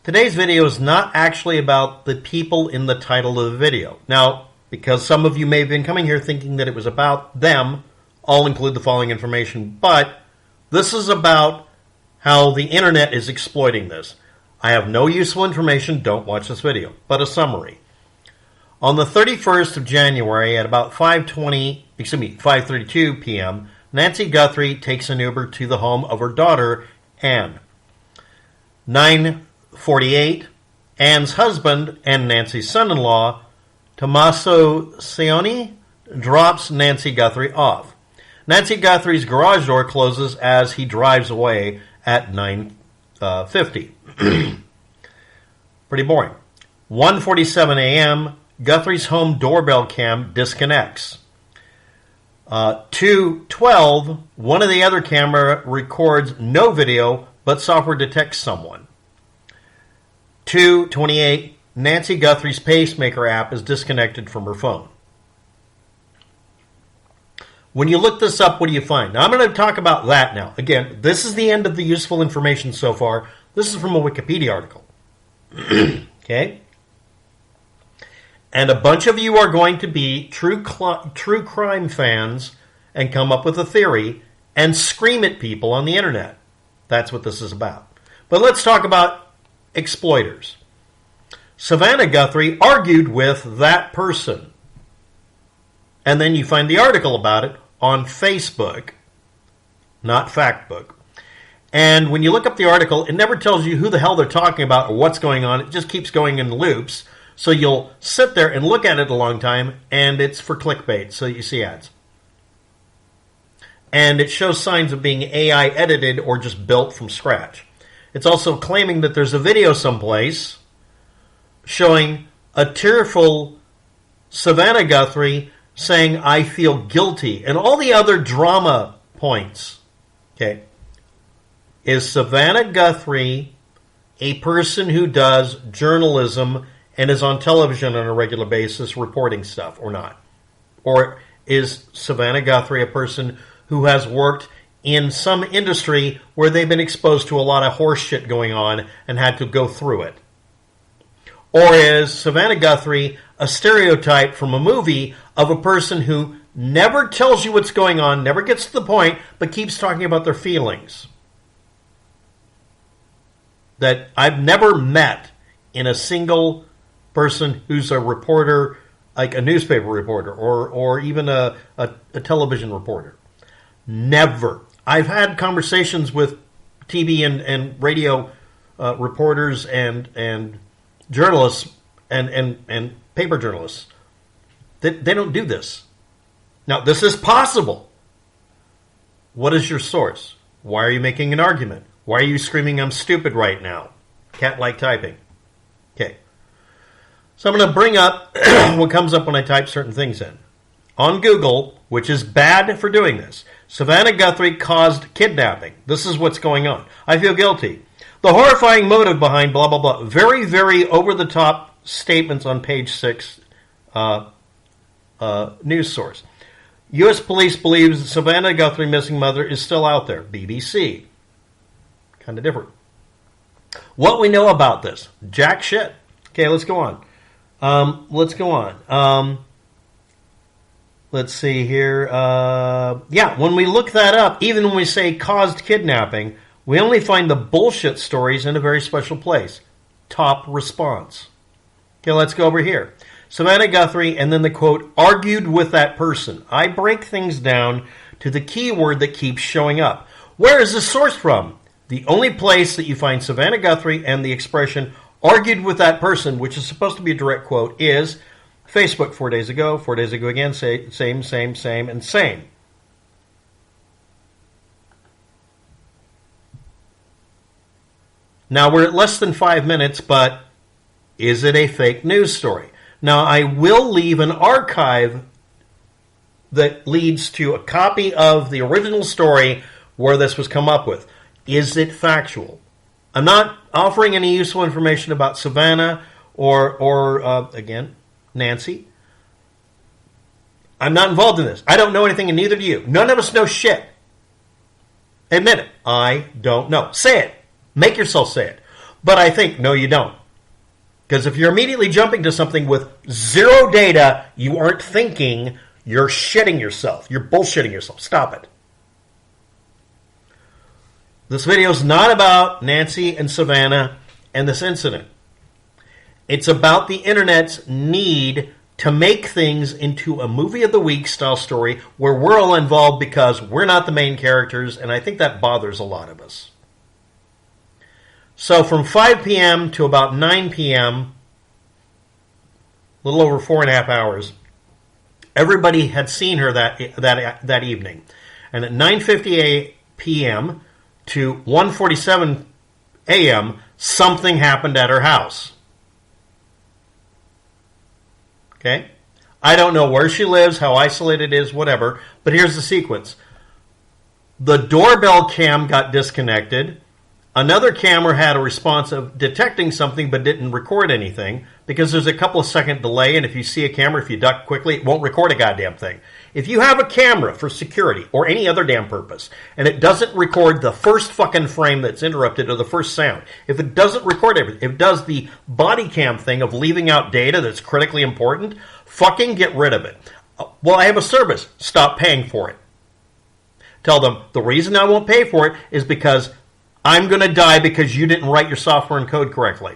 Today's video is not actually about the people in the title of the video. Now, because some of you may have been coming here thinking that it was about them, I'll include the following information, but this is about how the internet is exploiting this. I have no useful information, don't watch this video, but a summary. On the 31st of January at about 5:32 p.m., Nancy Guthrie takes an Uber to the home of her daughter, Anne. 9:48, Anne's husband and Nancy's son-in-law, Tommaso Cioni, drops Nancy Guthrie off. Nancy Guthrie's garage door closes as he drives away at 9:50. Pretty boring. 1:47 a.m., Guthrie's home doorbell cam disconnects. 2:12, one of the other camera records no video, but software detects someone. 2:28, Nancy Guthrie's pacemaker app is disconnected from her phone. When you look this up, what do you find? Now, I'm going to talk about that now. Again, this is the end of the useful information so far. This is from a Wikipedia article. Okay? And a bunch of you are going to be true crime fans and come up with a theory and scream at people on the internet. That's what this is about. But let's talk about exploiters. Savannah Guthrie argued with that person. And then you find the article about it on Facebook, not Factbook. And when you look up the article, it never tells you who the hell they're talking about or what's going on. It just keeps going in loops. So you'll sit there and look at it a long time, and it's for clickbait, so you see ads. And it shows signs of being AI edited or just built from scratch. It's also claiming that there's a video someplace showing a tearful Savannah Guthrie saying, "I feel guilty," and all the other drama points. Okay. Is Savannah Guthrie a person who does journalism and is on television on a regular basis reporting stuff or not? Or is Savannah Guthrie a person who has worked in some industry where they've been exposed to a lot of horse shit going on and had to go through it? Or is Savannah Guthrie a stereotype from a movie of a person who never tells you what's going on, never gets to the point, but keeps talking about their feelings? That I've never met in a single person who's a reporter, like a newspaper reporter or even a television reporter. Never. I've had conversations with TV and radio reporters and journalists and paper journalists. They don't do this. Now, this is possible. What is your source? Why are you making an argument? Why are you screaming, "I'm stupid" right now? Cat-like typing. Okay. So I'm going to bring up what comes up when I type certain things in. On Google, which is bad for doing this, Savannah Guthrie caused kidnapping. This is what's going on. I feel guilty. The horrifying motive behind blah, blah, blah. Very, very over-the-top statements on page 6, news source. U.S. police believes Savannah Guthrie missing mother is still out there. BBC. Kind of different. What we know about this? Jack shit. Okay, let's go on. Let's see here. When we look that up, even when we say caused kidnapping, we only find the bullshit stories in a very special place. Top response. Okay, let's go over here. Savannah Guthrie, and then the quote, argued with that person. I break things down to the keyword that keeps showing up. Where is this sourced from? The only place that you find Savannah Guthrie and the expression argued with that person, which is supposed to be a direct quote, is Facebook 4 days ago, 4 days ago again, same, and same. Now, we're at less than 5 minutes, but is it a fake news story? Now, I will leave an archive that leads to a copy of the original story where this was come up with. Is it factual? I'm not offering any useful information about Savannah or again, Nancy. I'm not involved in this. I don't know anything, and neither do you. None of us know shit. Admit it. I don't know. Say it. Make yourself say it. But I think, no, you don't. Because if you're immediately jumping to something with zero data, you aren't thinking, you're shitting yourself. You're bullshitting yourself. Stop it. This video is not about Nancy and Savannah and this incident. It's about the internet's need to make things into a movie of the week style story where we're all involved because we're not the main characters, and I think that bothers a lot of us. So from 5 p.m. to about 9 p.m., a little over 4.5 hours, everybody had seen her that evening. And at 9:50 p.m. to 1:47 a.m., something happened at her house. Okay? I don't know where she lives, how isolated it is, whatever, but here's the sequence. The doorbell cam got disconnected. Another camera had a response of detecting something but didn't record anything because there's a couple of second delay, and if you see a camera, if you duck quickly, it won't record a goddamn thing. If you have a camera for security or any other damn purpose and it doesn't record the first fucking frame that's interrupted or the first sound, if it doesn't record everything, if it does the body cam thing of leaving out data that's critically important, fucking get rid of it. Well, I have a service. Stop paying for it. Tell them the reason I won't pay for it is because I'm going to die because you didn't write your software and code correctly.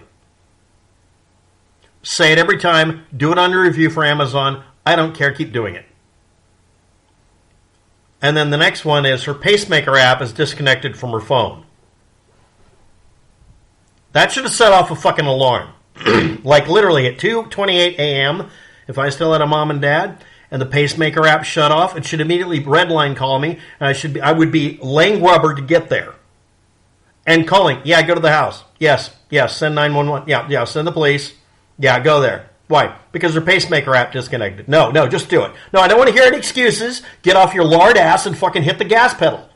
Say it every time. Do it under review for Amazon. I don't care. Keep doing it. And then the next one is her pacemaker app is disconnected from her phone. That should have set off a fucking alarm. Like literally at 2:28 a.m., if I still had a mom and dad, and the pacemaker app shut off, it should immediately redline call me, and I would be laying rubber to get there. And calling, yeah, go to the house. Yes, send 911. Yeah, send the police. Yeah, go there. Why? Because their pacemaker app disconnected. No, just do it. No, I don't want to hear any excuses. Get off your lard ass and fucking hit the gas pedal.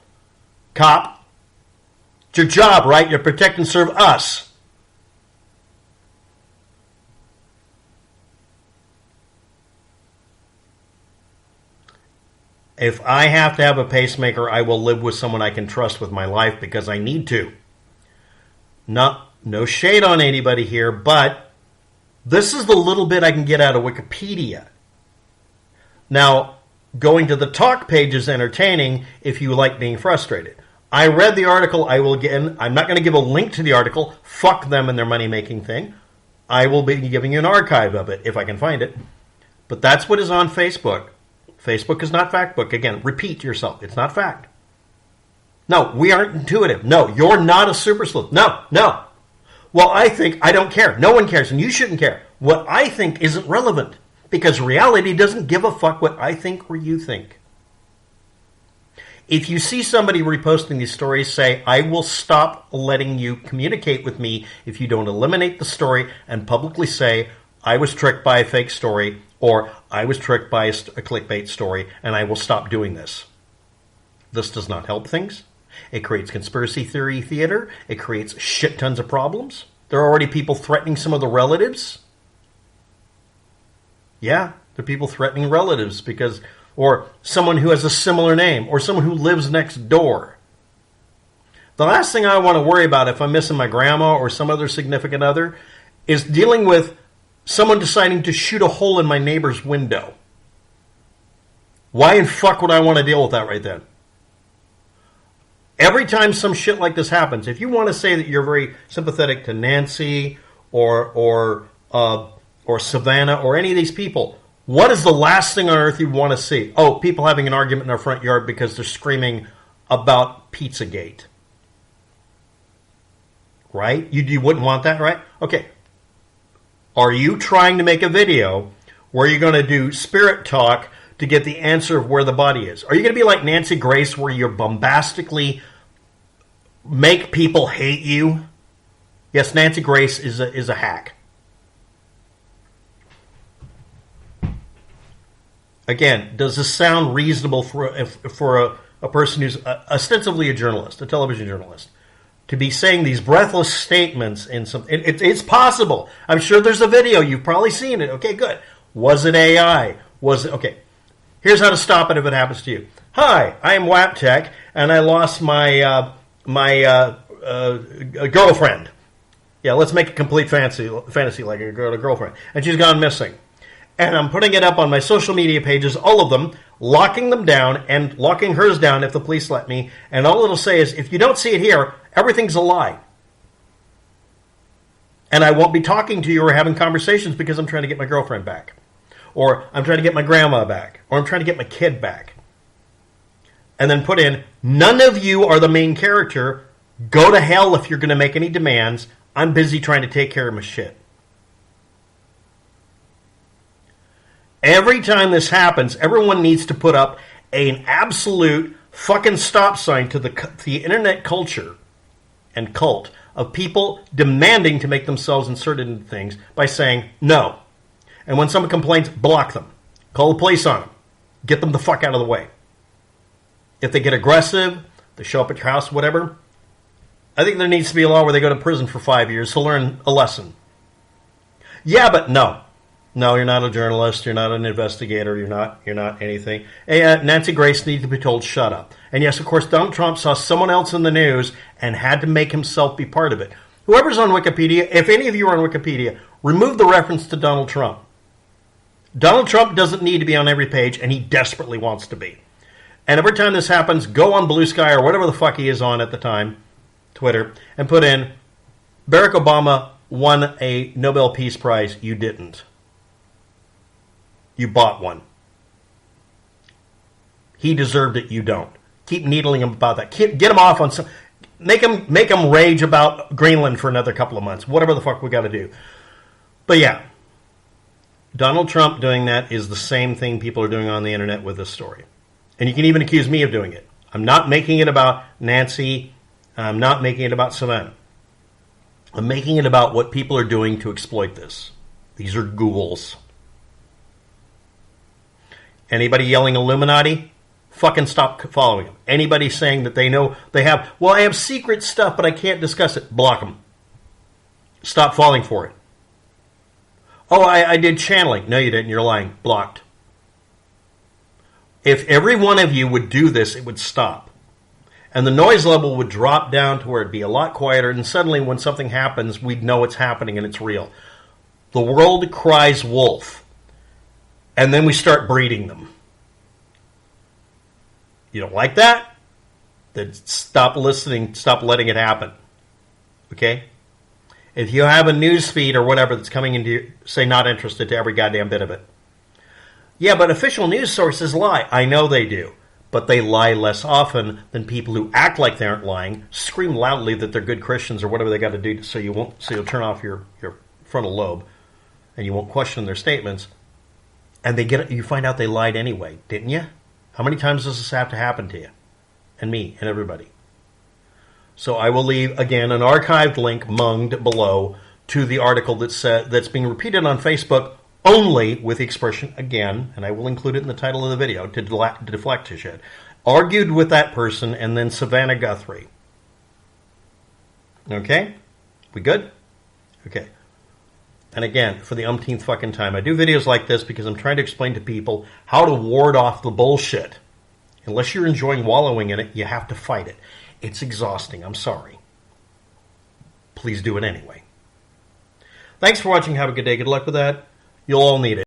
Cop. It's your job, right? You protect and serve us. If I have to have a pacemaker, I will live with someone I can trust with my life because I need to. No shade on anybody here, but this is the little bit I can get out of Wikipedia. Now, going to the talk page is entertaining if you like being frustrated. I read the article. I'm not going to give a link to the article. Fuck them and their money-making thing. I will be giving you an archive of it if I can find it. But that's what is on Facebook. Facebook is not FactBook. Again, repeat yourself. It's not fact. No, we aren't intuitive. No, you're not a super sleuth. No. Well, I don't care. No one cares, and you shouldn't care. What I think isn't relevant, because reality doesn't give a fuck what I think or you think. If you see somebody reposting these stories, say, I will stop letting you communicate with me if you don't eliminate the story and publicly say, I was tricked by a fake story, or I was tricked by a clickbait story, and I will stop doing this. This does not help things. It creates conspiracy theory theater. It creates shit tons of problems. There are already people threatening some of the relatives. Yeah, there are people threatening relatives because, or someone who has a similar name, or someone who lives next door. The last thing I want to worry about if I'm missing my grandma or some other significant other is dealing with someone deciding to shoot a hole in my neighbor's window. Why in fuck would I want to deal with that right then? Every time some shit like this happens, if you want to say that you're very sympathetic to Nancy or Savannah or any of these people, what is the last thing on earth you want to see? Oh, people having an argument in our front yard because they're screaming about Pizzagate. Right? You wouldn't want that, right? Okay. Are you trying to make a video where you're going to do spirit talk to get the answer of where the body is? Are you going to be like Nancy Grace where you're bombastically make people hate you? Yes, Nancy Grace is a hack. Again, does this sound reasonable for a person who's ostensibly a journalist, a television journalist, to be saying these breathless statements in some... It's possible. I'm sure there's a video. You've probably seen it. Okay, good. Was it AI? Was it... Okay. Here's how to stop it if it happens to you. Hi, I am WapTech, and I lost my girlfriend. Yeah, let's make a complete fantasy like a girlfriend. And she's gone missing. And I'm putting it up on my social media pages, all of them, locking them down and locking hers down if the police let me. And all it'll say is, if you don't see it here, everything's a lie. And I won't be talking to you or having conversations because I'm trying to get my girlfriend back. Or I'm trying to get my grandma back. Or I'm trying to get my kid back. And then put in, none of you are the main character. Go to hell if you're going to make any demands. I'm busy trying to take care of my shit. Every time this happens, everyone needs to put up an absolute fucking stop sign to the internet culture and cult of people demanding to make themselves inserted into things by saying no. And when someone complains, block them. Call the police on them. Get them the fuck out of the way. If they get aggressive, they show up at your house, whatever, I think there needs to be a law where they go to prison for 5 years to learn a lesson. Yeah, but no. No, you're not a journalist. You're not an investigator. You're not anything. Nancy Grace needs to be told, shut up. And yes, of course, Donald Trump saw someone else in the news and had to make himself be part of it. Whoever's on Wikipedia, if any of you are on Wikipedia, remove the reference to Donald Trump. Donald Trump doesn't need to be on every page, and he desperately wants to be. And every time this happens, go on Blue Sky or whatever the fuck he is on at the time, Twitter, and put in, Barack Obama won a Nobel Peace Prize. You didn't. You bought one. He deserved it. You don't. Keep needling him about that. Get him off on some. Make him rage about Greenland for another couple of months. Whatever the fuck we got to do. But yeah, Donald Trump doing that is the same thing people are doing on the internet with this story. And you can even accuse me of doing it. I'm not making it about Nancy. I'm not making it about Savannah. I'm making it about what people are doing to exploit this. These are ghouls. Anybody yelling Illuminati? Fucking stop following them. Anybody saying that they know they have, well, I have secret stuff, but I can't discuss it. Block them. Stop falling for it. Oh, I did channeling. No, you didn't. You're lying. Blocked. If every one of you would do this, it would stop. And the noise level would drop down to where it'd be a lot quieter, and suddenly when something happens, we'd know it's happening and it's real. The world cries wolf. And then we start breeding them. You don't like that? Then stop listening, stop letting it happen. Okay? If you have a news feed or whatever that's coming into you, say not interested to every goddamn bit of it. Yeah, but official news sources lie. I know they do. But they lie less often than people who act like they aren't lying, scream loudly that they're good Christians or whatever they got to do so you'll turn off your frontal lobe and you won't question their statements. And you find out they lied anyway, didn't you? How many times does this have to happen to you? And me, and everybody. So I will leave, again, an archived link munged below to the article that's being repeated on Facebook only with the expression again, and I will include it in the title of the video to deflect to shit. Argued with that person and then Savannah Guthrie. Okay? We good? Okay. And again, for the umpteenth fucking time, I do videos like this because I'm trying to explain to people how to ward off the bullshit. Unless you're enjoying wallowing in it, you have to fight it. It's exhausting. I'm sorry. Please do it anyway. Thanks for watching. Have a good day. Good luck with that. You'll all need it.